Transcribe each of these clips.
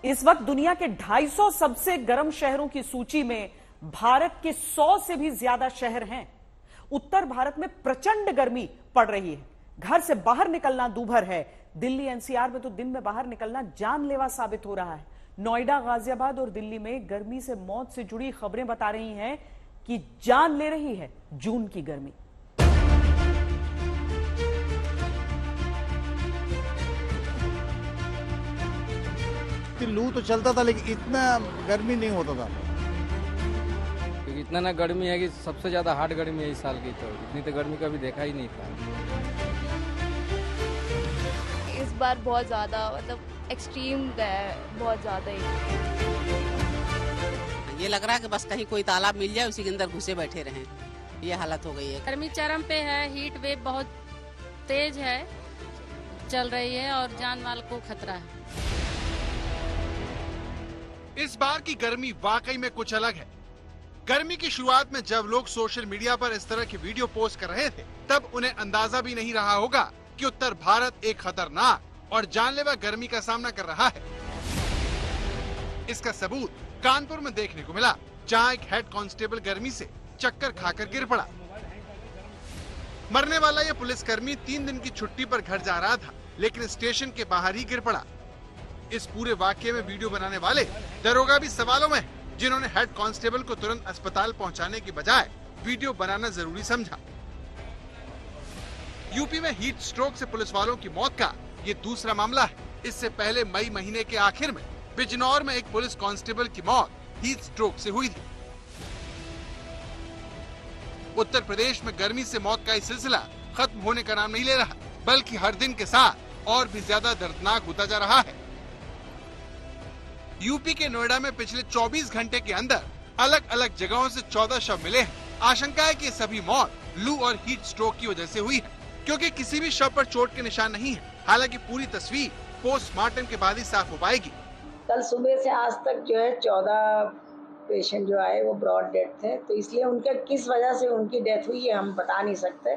इस वक्त दुनिया के 250 सबसे गर्म शहरों की सूची में भारत के 100 से भी ज्यादा शहर हैं। उत्तर भारत में प्रचंड गर्मी पड़ रही है, घर से बाहर निकलना दूभर है। दिल्ली एनसीआर में तो दिन में बाहर निकलना जानलेवा साबित हो रहा है। नोएडा, गाजियाबाद और दिल्ली में गर्मी से मौत से जुड़ी खबरें बता रही हैं कि जान ले रही है जून की गर्मी। लू तो चलता था लेकिन इतना गर्मी नहीं होता था, क्योंकि इतना ना गर्मी है कि सबसे ज्यादा हार्ड गर्मी है इस साल की। तो इतनी तो गर्मी कभी देखा ही नहीं था। इस बार बहुत ज्यादा एक्सट्रीम गया है, बहुत ज्यादा ही। ये लग रहा है कि बस कहीं कोई तालाब मिल जाए उसी के अंदर घुसे बैठे रहें, ये हालत हो गई है। गर्मी चरम पे है, हीट वेव बहुत तेज है चल रही है और जान माल को खतरा है। इस बार की गर्मी वाकई में कुछ अलग है। गर्मी की शुरुआत में जब लोग सोशल मीडिया पर इस तरह की वीडियो पोस्ट कर रहे थे, तब उन्हें अंदाजा भी नहीं रहा होगा कि उत्तर भारत एक खतरनाक और जानलेवा गर्मी का सामना कर रहा है। इसका सबूत कानपुर में देखने को मिला, जहां एक हेड कांस्टेबल गर्मी से चक्कर खाकर गिर पड़ा। मरने वाला यह पुलिसकर्मी 3 दिन की छुट्टी पर घर जा रहा था, लेकिन स्टेशन के बाहर ही गिर पड़ा। इस पूरे वाकये में वीडियो बनाने वाले दरोगा भी सवालों में हैं, जिन्होंने हेड कांस्टेबल को तुरंत अस्पताल पहुंचाने की बजाय वीडियो बनाना जरूरी समझा। यूपी में हीट स्ट्रोक से पुलिस वालों की मौत का ये दूसरा मामला है। इससे पहले मई महीने के आखिर में बिजनौर में एक पुलिस कांस्टेबल की मौत हीट स्ट्रोक से हुई थी। उत्तर प्रदेश में गर्मी से मौत का ये सिलसिला खत्म होने का नाम नहीं ले रहा, बल्कि हर दिन के साथ और भी ज्यादा दर्दनाक होता जा रहा है। यूपी के नोएडा में पिछले 24 घंटे के अंदर अलग अलग जगहों से 14 शव मिले हैं। आशंका है कि ये सभी मौत लू और हीट स्ट्रोक की वजह से हुई है, क्योंकि किसी भी शव पर चोट के निशान नहीं है। हालांकि पूरी तस्वीर पोस्टमार्टम के बाद ही साफ हो पाएगी। कल सुबह से आज तक जो है 14 पेशेंट जो आए वो ब्रॉड डेथ थे, तो इसलिए उनके किस वजह से उनकी डेथ हुई है हम बता नहीं सकते।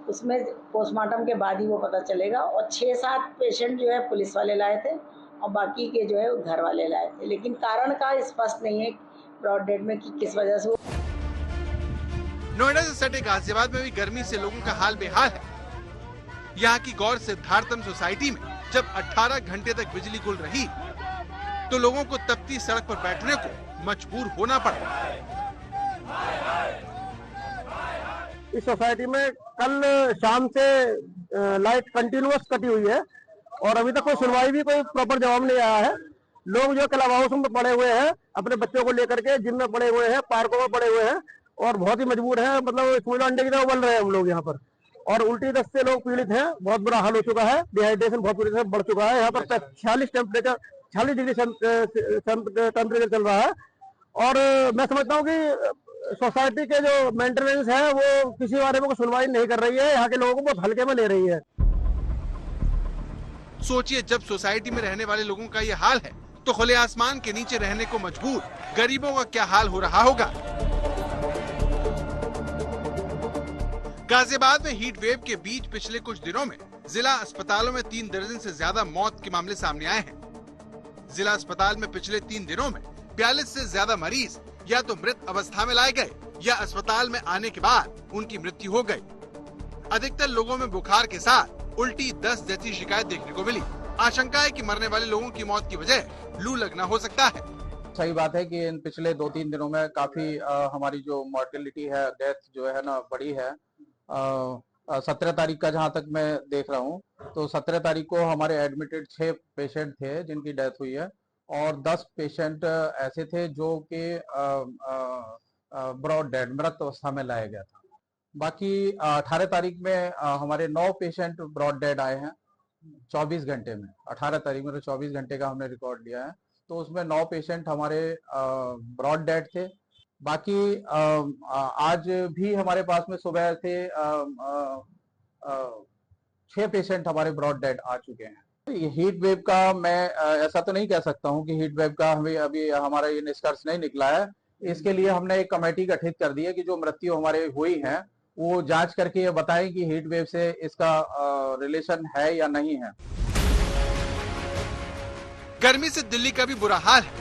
उसमें पोस्टमार्टम के बाद ही वो पता चलेगा। और 6-7 पेशेंट जो है पुलिस वाले लाए थे और बाकी के जो है घर वाले लाए थे, लेकिन कारण का स्पष्ट नहीं है ब्रॉड डेथ में कि किस वजह से। नोएडा से सटे गाजियाबाद में भी गर्मी से लोगों का हाल बेहाल है। यहाँ की गौर सिद्धार्थम सोसाइटी में जब 18 घंटे तक बिजली गुल रही तो लोगों को तपती सड़क पर बैठने को मजबूर होना पड़ा। इस सोसाइटी में कल शाम से लाइट कंटिन्यूअस कटी हुई है और अभी तक कोई सुनवाई भी कोई प्रॉपर जवाब नहीं आया है। लोग जो क्लब हाउस में पड़े हुए हैं, अपने बच्चों को लेकर के जिम में पड़े हुए हैं, पार्कों में पड़े हुए हैं और बहुत ही मजबूर हैं। मतलब स्कूल अंडे की तरह बन रहे हैं हम लोग यहाँ पर। और उल्टी दस्त से लोग पीड़ित हैं, बहुत बुरा हाल हो चुका है। डिहाइड्रेशन बहुत बुरी तरह बढ़ चुका है। यहाँ पर 46 डिग्री टेम्परेचर चल रहा है। और मैं समझता हूँ कि सोसाइटी के जो मेंटेनेंस है वो किसी बारे में कोई सुनवाई नहीं कर रही है, यहाँ के लोगों को बहुत हल्के में ले रही है। सोचिए, जब सोसाइटी में रहने वाले लोगों का ये हाल है तो खुले आसमान के नीचे रहने को मजबूर गरीबों का क्या हाल हो रहा होगा। गाजियाबाद में हीट वेव के बीच पिछले कुछ दिनों में जिला अस्पतालों में 3 दर्जन से ज्यादा मौत के मामले सामने आए हैं। जिला अस्पताल में पिछले 3 दिनों में 42 से ज्यादा मरीज या तो मृत अवस्था में लाए गए या अस्पताल में आने के बाद उनकी मृत्यु हो गई। अधिकतर लोगों में बुखार के साथ उल्टी, दस्त जैसी शिकायत देखने को मिली। आशंका है कि मरने वाले लोगों की मौत की वजह लू लगना हो सकता है। सही बात है कि इन पिछले 2-3 दिनों में काफी हमारी जो मॉर्टेलिटी है, डेथ जो है ना बढ़ी है। 17 तारीख का जहां तक मैं देख रहा हूं तो 17 तारीख को हमारे एडमिटेड 6 पेशेंट थे जिनकी डेथ हुई है और 10 पेशेंट ऐसे थे जो कि ब्रॉड डेड, मृत अवस्था में लाया गया था। बाकी 18 तारीख में हमारे 9 पेशेंट ब्रॉड डेड आए हैं 24 घंटे में। 18 तारीख में तो 24 घंटे का हमने रिकॉर्ड लिया है, तो उसमें 9 पेशेंट हमारे ब्रॉड डेड थे। बाकी आज भी हमारे पास में सुबह से 6 पेशेंट हमारे ब्रॉड डेड आ चुके हैं। ये हीट वेव का मैं ऐसा तो नहीं कह सकता हूँ कि हीट वेव का हमें अभी हमारा ये निष्कर्ष नहीं निकला है। इसके लिए हमने एक कमेटी गठित कर दी है कि जो मृत्यु हमारे हुई है वो जांच करके ये बताएं कि हीट वेव से इसका रिलेशन है या नहीं है। गर्मी से दिल्ली का भी बुरा हाल है।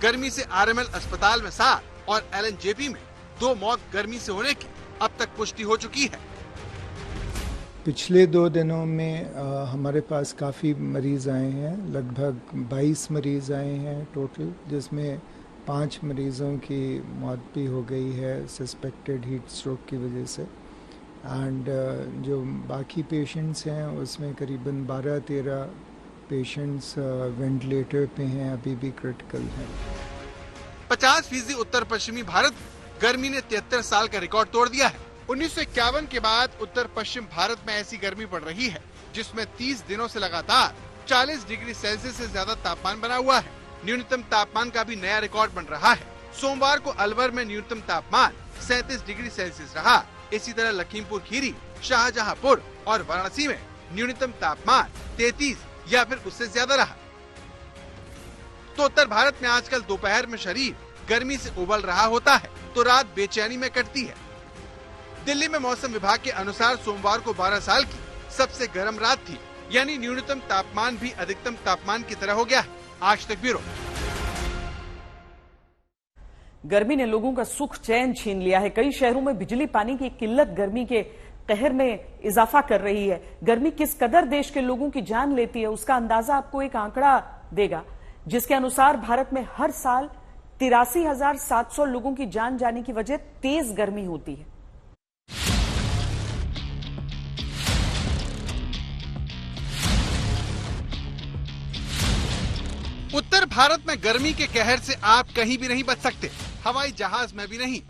गर्मी से आरएमएल अस्पताल में 7 और एलएनजेपी में 2 मौत गर्मी से होने की अब तक पुष्टि हो चुकी है। पिछले 2 दिनों में हमारे पास काफ़ी मरीज़ आए हैं, लगभग 22 मरीज़ आए हैं टोटल, जिसमें 5 मरीज़ों की मौत भी हो गई है सस्पेक्टेड हीट स्ट्रोक की वजह से। एंड जो बाकी पेशेंट्स हैं उसमें करीबन 12-13 पेशेंट्स वेंटिलेटर पे हैं, अभी भी क्रिटिकल हैं। 50% उत्तर पश्चिमी भारत गर्मी ने 73 साल का रिकॉर्ड तोड़ दिया है। 1951 के बाद उत्तर पश्चिम भारत में ऐसी गर्मी पड़ रही है जिसमें 30 दिनों से लगातार 40 डिग्री सेल्सियस से ज्यादा तापमान बना हुआ है। न्यूनतम तापमान का भी नया रिकॉर्ड बन रहा है। सोमवार को अलवर में न्यूनतम तापमान 37 डिग्री सेल्सियस रहा। इसी तरह लखीमपुर खीरी, शाहजहांपुर और वाराणसी में न्यूनतम तापमान 33 या फिर उससे ज्यादा रहा। तो उत्तर भारत में आजकल दोपहर में शरीर गर्मी से उबल रहा होता है तो रात बेचैनी में कटती है। दिल्ली में मौसम विभाग के अनुसार सोमवार को 12 साल की सबसे गर्म रात थी, यानी न्यूनतम तापमान भी अधिकतम तापमान की तरह हो गया है। आज तक ब्यूरो। गर्मी ने लोगों का सुख चैन छीन लिया है। कई शहरों में बिजली पानी की किल्लत गर्मी के कहर में इजाफा कर रही है। गर्मी किस कदर देश के लोगों की जान लेती है उसका अंदाजा आपको एक आंकड़ा देगा, जिसके अनुसार भारत में हर साल 83,700 लोगों की जान जाने की वजह तेज गर्मी होती है। उत्तर भारत में गर्मी के कहर से आप कहीं भी नहीं बच सकते, हवाई जहाज में भी नहीं,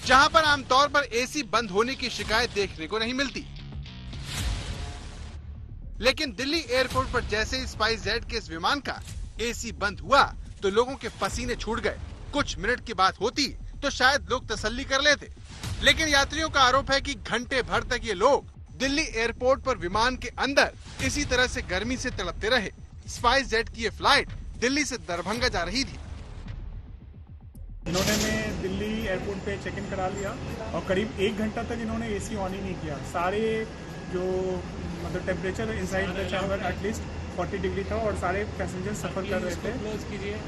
जहां पर आमतौर पर एसी बंद होने की शिकायत देखने को नहीं मिलती। लेकिन दिल्ली एयरपोर्ट पर जैसे ही स्पाइस जेट के इस विमान का एसी बंद हुआ तो लोगों के पसीने छूट गए। कुछ मिनट की बात होती तो शायद लोग तसल्ली कर लेते, लेकिन यात्रियों का आरोप है कि घंटे भर तक ये लोग दिल्ली एयरपोर्ट पर विमान के अंदर इसी तरह से गर्मी से तड़पते रहे। स्पाइस जेट की ये फ्लाइट दिल्ली से दरभंगा जा रही थी। इन्होंने दिल्ली एयरपोर्ट पे चेक इन करा लिया और करीब 1 घंटा तक इन्होंने एसी ऑन ही नहीं किया। सारे जो मतलब temperature inside the chamber at least 40 degree था और सारे पैसेंजर सफर कर रहे थे,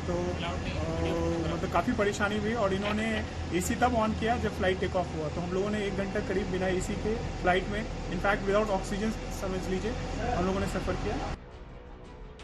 तो मतलब काफ़ी परेशानी हुई। और इन्होंने एसी तब ऑन किया जब फ्लाइट टेक ऑफ हुआ, तो हम लोगों ने 1 घंटा करीब बिना एसी के फ्लाइट में, इनफैक्ट विदाउट ऑक्सीजन समझ लीजिए, हम लोगों ने सफर किया।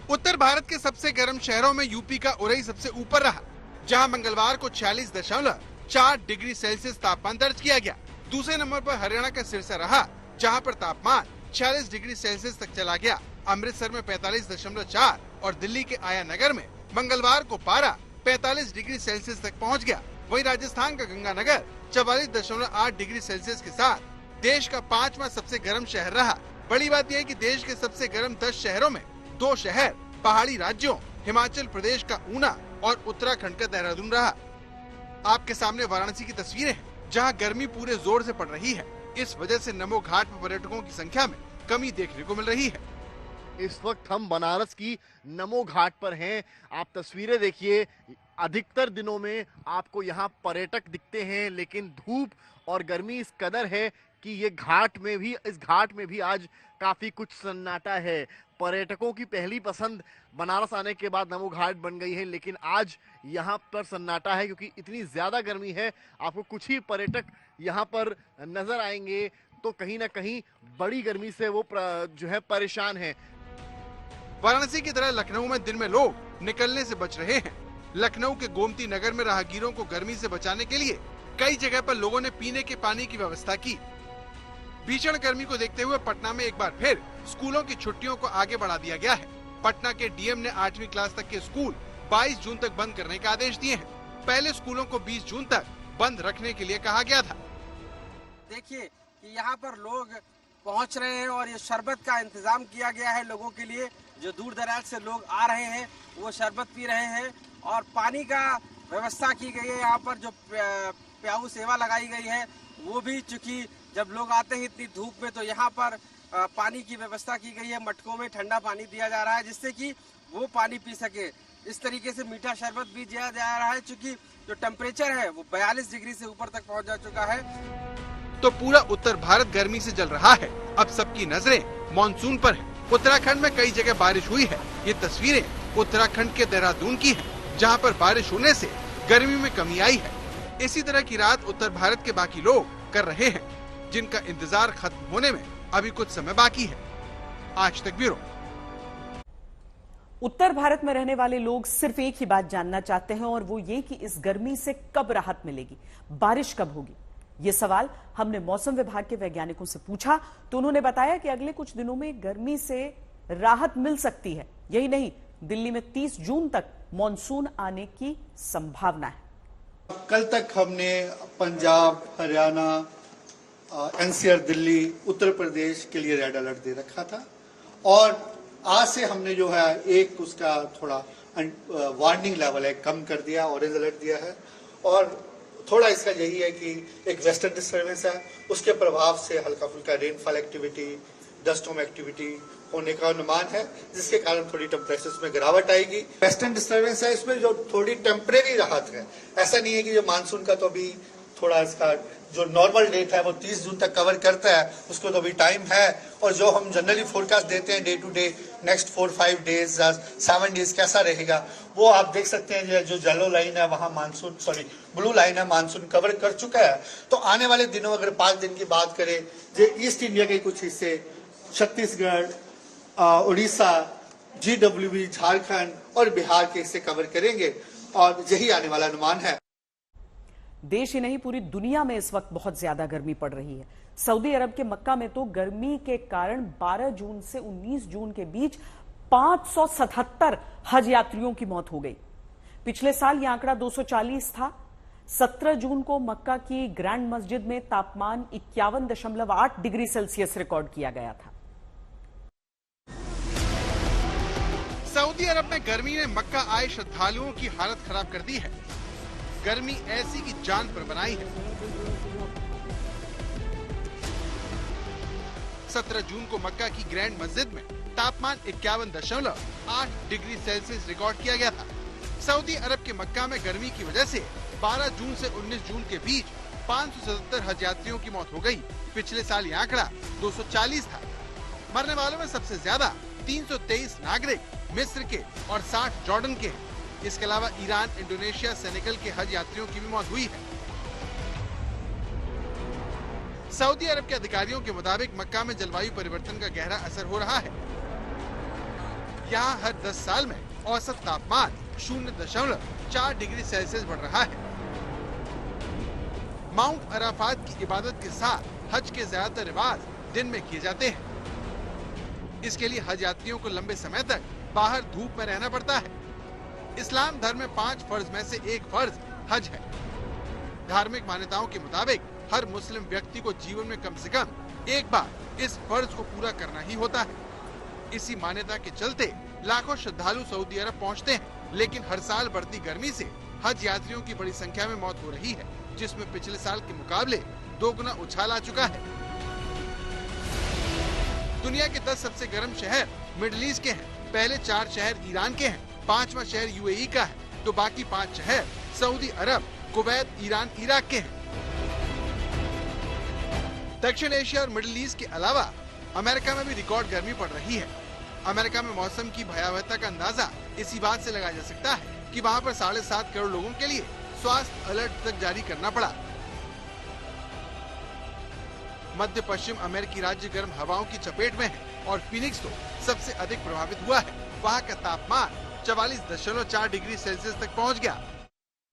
उत्तर भारत के सबसे गर्म शहरों में यूपी का उरई सबसे ऊपर रहा, जहां मंगलवार को 46.4 डिग्री सेल्सियस तापमान दर्ज किया गया। दूसरे नंबर पर हरियाणा का सिरसा रहा, जहां पर तापमान 46 डिग्री सेल्सियस तक चला गया। अमृतसर में 45.4 और दिल्ली के आया नगर में मंगलवार को पारा 45 डिग्री सेल्सियस तक पहुंच गया। वहीं राजस्थान का गंगानगर 44.8 डिग्री सेल्सियस के साथ देश का 5वां सबसे गर्म शहर रहा। बड़ी बात यह है कि देश के सबसे गर्म 10 शहरों में 2 शहर पहाड़ी राज्यों हिमाचल प्रदेश का ऊना और उत्तराखंड का देहरादून रहा। आपके सामने वाराणसी की तस्वीरें हैं, जहां गर्मी पूरे जोर से पड़ रही है। इस वजह से नमो घाट पर पर्यटकों की संख्या में कमी देखने को मिल रही है। इस वक्त हम बनारस की नमो घाट पर हैं। आप तस्वीरें देखिए, अधिकतर दिनों में आपको यहाँ पर्यटक दिखते हैं, लेकिन धूप और गर्मी इस कदर है कि ये इस घाट में भी आज काफी कुछ सन्नाटा है। पर्यटकों की पहली पसंद बनारस आने के बाद नमो घाट बन गई है, लेकिन आज यहाँ पर सन्नाटा है क्योंकि इतनी ज्यादा गर्मी है। आपको कुछ ही पर्यटक यहाँ पर नजर आएंगे, तो कहीं ना कहीं बड़ी गर्मी से वो जो है परेशान है। वाराणसी की तरह लखनऊ में दिन में लोग निकलने से बच रहे हैं। लखनऊ के गोमती नगर में राहगीरों को गर्मी से बचाने के लिए कई जगह पर लोगों ने पीने के पानी की व्यवस्था की। भीषण गर्मी को देखते हुए पटना में एक बार फिर स्कूलों की छुट्टियों को आगे बढ़ा दिया गया है। पटना के डीएम ने 8वीं क्लास तक के स्कूल 22 जून तक बंद करने का आदेश दिए हैं। पहले स्कूलों को 20 जून तक बंद रखने के लिए कहा गया था। देखिए कि यहाँ पर लोग पहुँच रहे हैं और ये शरबत का इंतजाम किया गया है लोगों के लिए। जो दूर दराज से लोग आ रहे हैं वो शरबत पी रहे हैं और पानी का व्यवस्था की गई है। यहाँ पर जो प्याऊ सेवा लगाई गई है वो भी, चूंकि जब लोग आते हैं इतनी धूप में, तो यहाँ पर पानी की व्यवस्था की गई है। मटकों में ठंडा पानी दिया जा रहा है जिससे कि वो पानी पी सके। इस तरीके से मीठा शरबत भी दिया जा रहा है, चूंकि जो टेम्परेचर है वो 42 डिग्री से ऊपर तक पहुँच जा चुका है। तो पूरा उत्तर भारत गर्मी से जल रहा है। अब सबकी नजरें मॉनसून पर है। उत्तराखंड में कई जगह बारिश हुई है। ये तस्वीरें उत्तराखंड के देहरादून की हैं, जहां पर बारिश होने से गर्मी में कमी आई है। इसी तरह की रात उत्तर भारत के बाकी लोग कर रहे हैं, जिनका इंतजार खत्म होने में अभी कुछ समय बाकी है। आज तक ब्यूरो। उत्तर भारत में रहने वाले लोग सिर्फ एक ही बात जानना चाहते हैं, और वो ये कि इस गर्मी से कब राहत मिलेगी, बारिश कब होगी। ये सवाल हमने मौसम विभाग के वैज्ञानिकों से पूछा तो उन्होंने बताया कि अगले कुछ दिनों में गर्मी से राहत मिल सकती है। यही नहीं, दिल्ली में 30 जून तक मॉनसून आने की संभावना है। कल तक हमने पंजाब, हरियाणा, एनसीआर, दिल्ली, उत्तर प्रदेश के लिए रेड अलर्ट दे रखा था, और आज से हमने जो है एक उसका थोड़ा वार्निंग लेवल है कम कर दिया, ऑरेंज अलर्ट दिया है। और थोड़ा इसका यही है कि एक वेस्टर्न डिस्टर्बेंस है, उसके प्रभाव से हल्का फुल्का rainfall activity, dust storm activity होने का अनुमान है, जिसके कारण थोड़ी टेम्परेचर्स में गिरावट आएगी। वेस्टर्न डिस्टर्बेंस है, इसमें जो थोड़ी टेम्परेरी राहत है, ऐसा नहीं है कि जो मानसून का तो अभी थोड़ा इसका जो नॉर्मल डेट है वो 30 जून तक कवर करता है, उसको तो अभी टाइम है। और जो हम जनरली फोरकास्ट देते हैं day to day, next 4-5 days 7 days कैसा रहेगा, वो आप देख सकते हैं। जो येलो लाइन है वहां मानसून, ब्लू लाइन है, मानसून कवर कर चुका है। तो आने वाले दिनों, अगर 5 दिन की बात करें, जो ईस्ट इंडिया के कुछ हिस्से, छत्तीसगढ़, उड़ीसा, GWB, झारखंड और बिहार के हिस्से कवर करेंगे, और यही आने वाला अनुमान है। देश ही नहीं, पूरी दुनिया में इस वक्त बहुत ज्यादा गर्मी पड़ रही है। सऊदी अरब के मक्का में तो गर्मी के कारण 12 जून से 19 जून के बीच 577 हज यात्रियों की मौत हो गई। पिछले साल यह आंकड़ा 240 था। 17 जून को मक्का की ग्रैंड मस्जिद में तापमान 51.8 डिग्री सेल्सियस रिकॉर्ड किया गया था। सऊदी अरब में गर्मी ने मक्का आए श्रद्धालुओं की हालत खराब कर दी है। गर्मी ऐसी की जान पर बनाई है। 17 जून को मक्का की ग्रैंड मस्जिद में तापमान 51.8 डिग्री सेल्सियस रिकॉर्ड किया गया था। सऊदी अरब के मक्का में गर्मी की वजह से 12 जून से 19 जून के बीच 577 हज यात्रियों की मौत हो गई। पिछले साल यह आंकड़ा 240 था। मरने वालों में सबसे ज्यादा 323 नागरिक मिस्र के और 60 जॉर्डन के हैं। इसके अलावा ईरान, इंडोनेशिया, सेनेगल के हज यात्रियों की भी मौत हुई है। सऊदी अरब के अधिकारियों के मुताबिक मक्का में जलवायु परिवर्तन का गहरा असर हो रहा है। यहाँ हर 10 साल में औसत तापमान 0.4 डिग्री सेल्सियस बढ़ रहा है। माउंट अराफात की इबादत के साथ हज के ज्यादातर रिवाज दिन में किए जाते हैं। इसके लिए हज यात्रियों को लंबे समय तक बाहर धूप में रहना पड़ता है। इस्लाम धर्म में 5 फर्ज में से एक फर्ज हज है। धार्मिक मान्यताओं के मुताबिक हर मुस्लिम व्यक्ति को जीवन में कम से कम एक बार इस फर्ज को पूरा करना ही होता है। इसी मान्यता के चलते लाखों श्रद्धालु सऊदी अरब पहुंचते हैं, लेकिन हर साल बढ़ती गर्मी से हज यात्रियों की बड़ी संख्या में मौत हो रही है, जिसमें पिछले साल के मुकाबले 2 गुना उछाल आ चुका है। दुनिया के 10 सबसे गर्म शहर मिडिल ईस्ट के हैं। पहले 4 शहर ईरान के हैं, 5वां शहर UAE का है, तो बाकी 5 शहर सऊदी अरब, कुवैत, ईरान, इराक के हैं। दक्षिण एशिया और मिडिल ईस्ट के अलावा अमेरिका में भी रिकॉर्ड गर्मी पड़ रही है। अमेरिका में मौसम की भयावहता का अंदाजा इसी बात से लगाया जा सकता है कि वहाँ पर 7.5 करोड़ लोगों के लिए स्वास्थ्य अलर्ट तक जारी करना पड़ा। मध्य पश्चिम अमेरिकी राज्य गर्म हवाओं की चपेट में है और फीनिक्स तो सबसे अधिक प्रभावित हुआ है। वहाँ का तापमान 44.4 डिग्री सेल्सियस तक पहुँच गया।